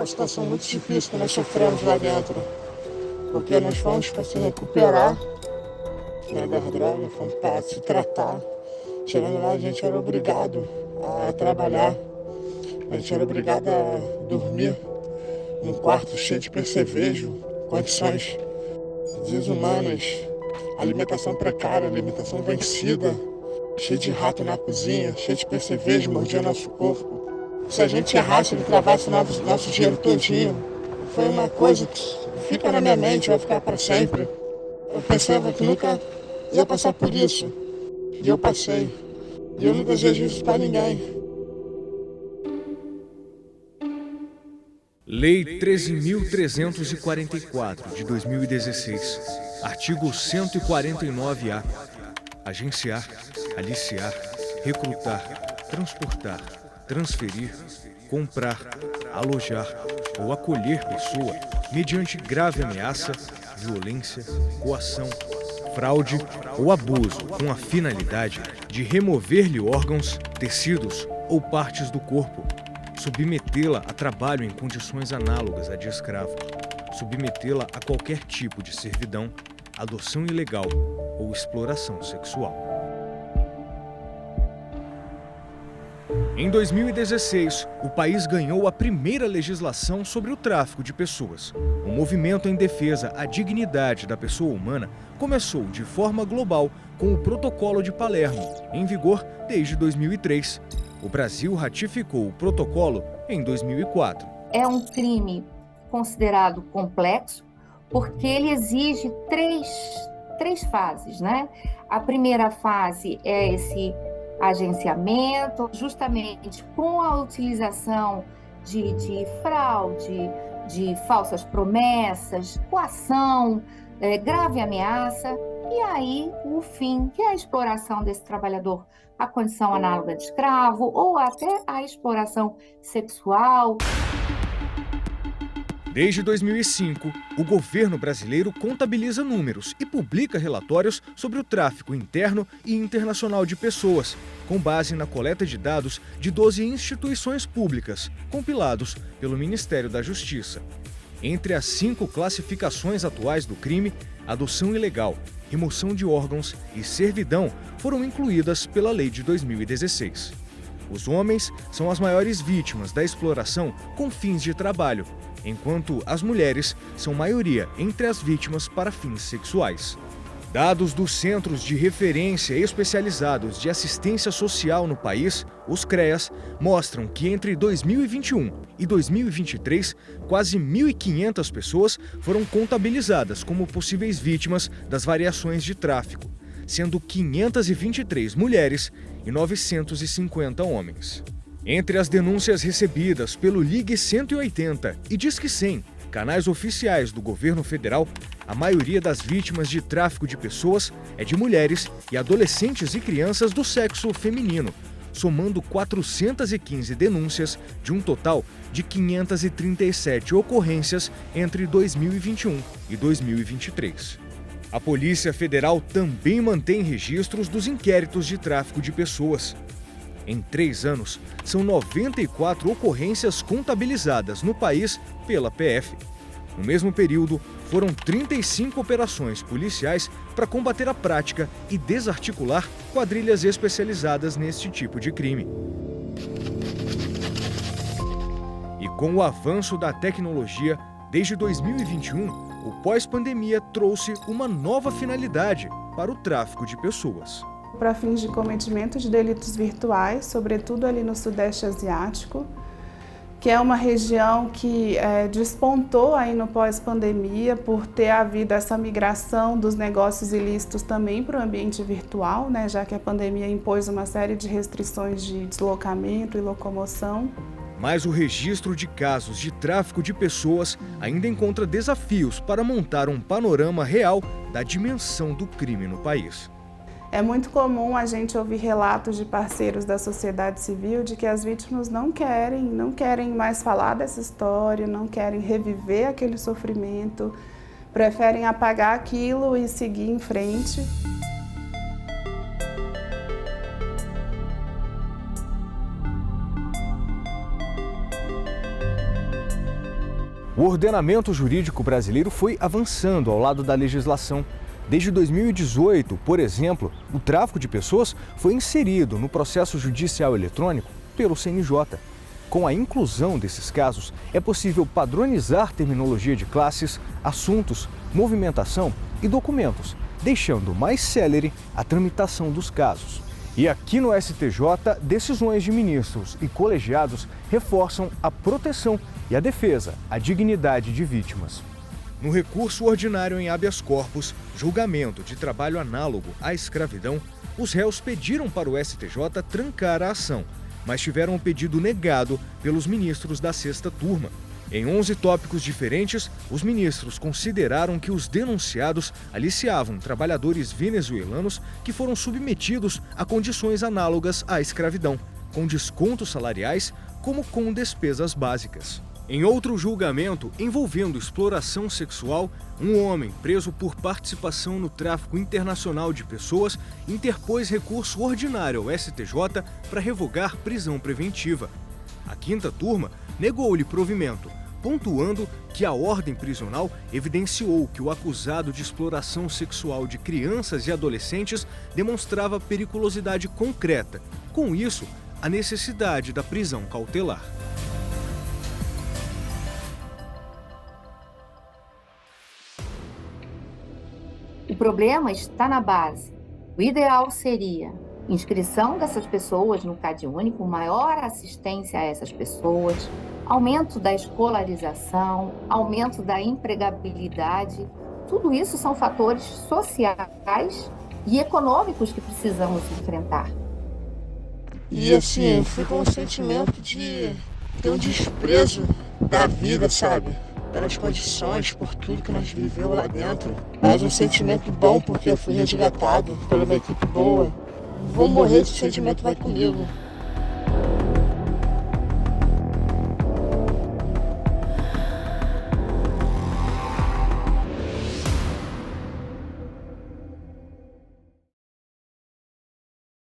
uma situação muito difícil que nós sofremos lá dentro, porque nós fomos para se recuperar, né, das drogas, fomos para se tratar. Chegando lá, a gente era obrigado a trabalhar, a gente era obrigado a dormir num quarto cheio de percevejo, condições desumanas, alimentação precária, alimentação vencida, cheio de rato na cozinha, cheio de percevejo, mordia nosso corpo. Se a gente errasse, ele travasse nosso dinheiro todinho. Foi uma coisa que fica na minha mente, vai ficar para sempre. Eu pensava que nunca ia passar por isso, e eu passei. E eu não desejo isso para ninguém. Lei 13.344, de 2016, artigo 149-A. Agenciar, aliciar, recrutar, transportar, transferir, comprar, alojar ou acolher pessoa mediante grave ameaça, violência, coação, fraude ou abuso com a finalidade de remover-lhe órgãos, tecidos ou partes do corpo, submetê-la a trabalho em condições análogas à de escravo, submetê-la a qualquer tipo de servidão, adoção ilegal ou exploração sexual. Em 2016, o país ganhou a primeira legislação sobre o tráfico de pessoas. O movimento em defesa à dignidade da pessoa humana começou de forma global com o Protocolo de Palermo, em vigor desde 2003. O Brasil ratificou o protocolo em 2004. É um crime considerado complexo porque ele exige três fases, né? A primeira fase é esse agenciamento, justamente com a utilização de fraude, de falsas promessas, coação, grave ameaça, e aí o fim, que é a exploração desse trabalhador, a condição análoga de escravo ou até a exploração sexual. Desde 2005, o governo brasileiro contabiliza números e publica relatórios sobre o tráfico interno e internacional de pessoas, com base na coleta de dados de 12 instituições públicas, compilados pelo Ministério da Justiça. Entre as 5 classificações atuais do crime, adoção ilegal, remoção de órgãos e servidão foram incluídas pela lei de 2016. Os homens são as maiores vítimas da exploração com fins de trabalho, enquanto as mulheres são maioria entre as vítimas para fins sexuais. Dados dos Centros de Referência Especializados de Assistência Social no país, os CREAS, mostram que entre 2021 e 2023, quase 1.500 pessoas foram contabilizadas como possíveis vítimas das variações de tráfico, sendo 523 mulheres e 950 homens. Entre as denúncias recebidas pelo Ligue 180 e Disque 100, canais oficiais do governo federal, a maioria das vítimas de tráfico de pessoas é de mulheres e adolescentes e crianças do sexo feminino, somando 415 denúncias de um total de 537 ocorrências entre 2021 e 2023. A Polícia Federal também mantém registros dos inquéritos de tráfico de pessoas. Em 3 anos, são 94 ocorrências contabilizadas no país pela PF. No mesmo período, foram 35 operações policiais para combater a prática e desarticular quadrilhas especializadas neste tipo de crime. E com o avanço da tecnologia, desde 2021, o pós-pandemia trouxe uma nova finalidade para o tráfico de pessoas. Para fins de cometimento de delitos virtuais, sobretudo ali no Sudeste Asiático, que é uma região que despontou aí no pós-pandemia por ter havido essa migração dos negócios ilícitos também para o ambiente virtual, né, já que a pandemia impôs uma série de restrições de deslocamento e locomoção. Mas o registro de casos de tráfico de pessoas ainda encontra desafios para montar um panorama real da dimensão do crime no país. É muito comum a gente ouvir relatos de parceiros da sociedade civil de que as vítimas não querem mais falar dessa história, não querem reviver aquele sofrimento, preferem apagar aquilo e seguir em frente. O ordenamento jurídico brasileiro foi avançando ao lado da legislação. Desde 2018, por exemplo, o tráfico de pessoas foi inserido no processo judicial eletrônico pelo CNJ. Com a inclusão desses casos, é possível padronizar terminologia de classes, assuntos, movimentação e documentos, deixando mais célere a tramitação dos casos. E aqui no STJ, decisões de ministros e colegiados reforçam a proteção e a defesa à dignidade de vítimas. No recurso ordinário em habeas corpus, julgamento de trabalho análogo à escravidão, os réus pediram para o STJ trancar a ação, mas tiveram o pedido negado pelos ministros da sexta turma. Em 11 tópicos diferentes, os ministros consideraram que os denunciados aliciavam trabalhadores venezuelanos que foram submetidos a condições análogas à escravidão, com descontos salariais como com despesas básicas. Em outro julgamento envolvendo exploração sexual, um homem preso por participação no tráfico internacional de pessoas interpôs recurso ordinário ao STJ para revogar prisão preventiva. A quinta turma negou-lhe provimento, pontuando que a ordem prisional evidenciou que o acusado de exploração sexual de crianças e adolescentes demonstrava periculosidade concreta. Com isso, a necessidade da prisão cautelar. O problema está na base. O ideal seria inscrição dessas pessoas no CadÚnico, maior assistência a essas pessoas, aumento da escolarização, aumento da empregabilidade. Tudo isso são fatores sociais e econômicos que precisamos enfrentar. E assim, fica um sentimento de ter um desprezo da vida, sabe? Pelas condições, por tudo que nós vivemos lá dentro. Mas um sentimento bom porque eu fui resgatado por uma equipe boa. Vou morrer, esse sentimento vai comigo.